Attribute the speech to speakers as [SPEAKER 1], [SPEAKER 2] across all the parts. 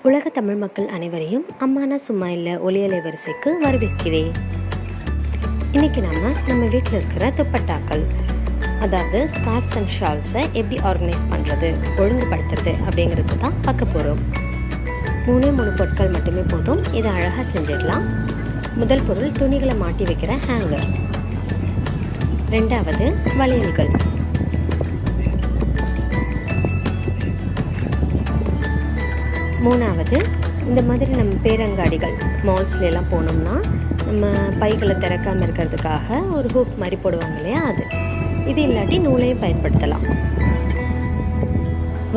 [SPEAKER 1] உலக தமிழ் மக்கள் அனைவரையும் அம்மானா சும்மா இல்லை ஒலியலை வரிசைக்கு வரவேற்கிறேன். இன்றைக்கி நம்ம வீட்டில் இருக்கிற துப்பட்டாக்கள், அதாவது ஸ்கார்ஃப்ஸ் அண்ட் ஷால்ஸை எப்படி ஆர்கனைஸ் பண்ணுறது, ஒழுங்குபடுத்துறது அப்படிங்கிறது தான் பார்க்க போகிறோம். 3 பொருட்கள் மட்டுமே போதும், இதை அழகாக செஞ்சிடலாம். முதல் பொருள் துணிகளை மாட்டி வைக்கிற ஹேங்கர். 2வது வளையல்கள். 3வது இந்த மாதிரி நம்ம பேரங்காடிகள் மால்ஸ்லாம் போனோம்னா நம்ம பைகளை திறக்காமல் இருக்கிறதுக்காக ஒரு ஹூக் மாதிரி போடுவாங்க இல்லையா, அது. இது இல்லாட்டி நூலையும் பயன்படுத்தலாம்.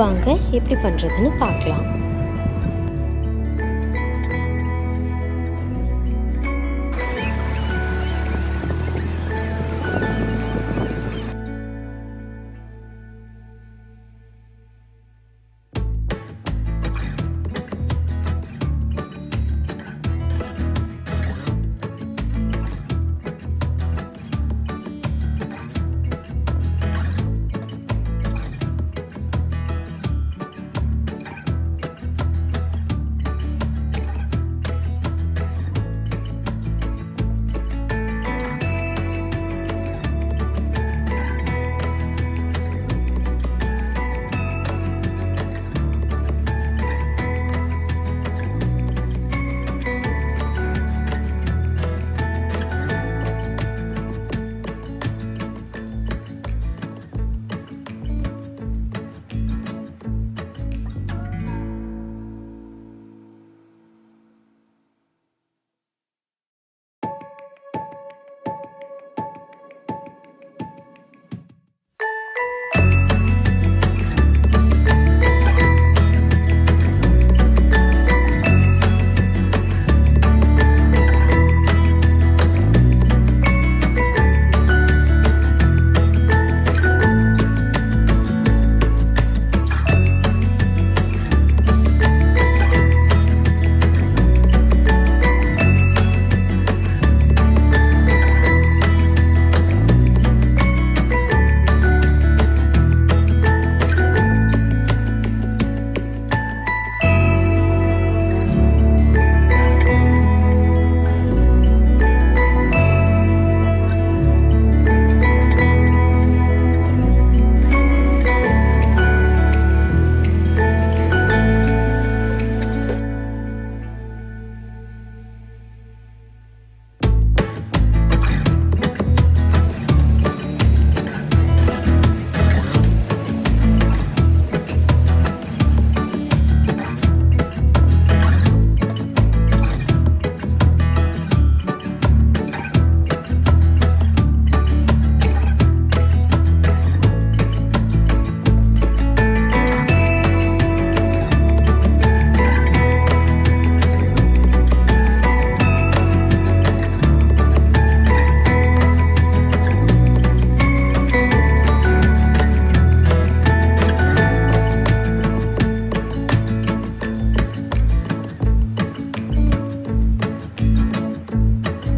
[SPEAKER 1] வாங்க எப்படி பண்ணுறதுன்னு பார்க்கலாம்.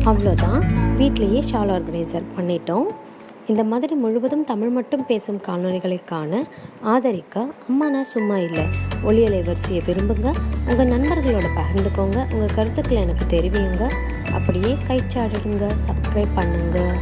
[SPEAKER 1] அவ்வளோதான், வீட்டிலையே ஷால் ஆர்கனைசர் பண்ணிட்டோம். இந்த மாதிரி முழுவதும் தமிழ் மட்டும் பேசும் காணொளிகளுக்கான ஆதரிக்க அம்மானா சும்மா இல்லை ஒலியலை வரிசையை விரும்புங்க. உங்கள் நண்பர்களோட பகிர்ந்துக்கோங்க. உங்கள் கருத்துக்களை எனக்கு தெரிவியுங்க. அப்படியே கைச்சாடிடுங்க, சப்ஸ்கிரைப் பண்ணுங்கள்.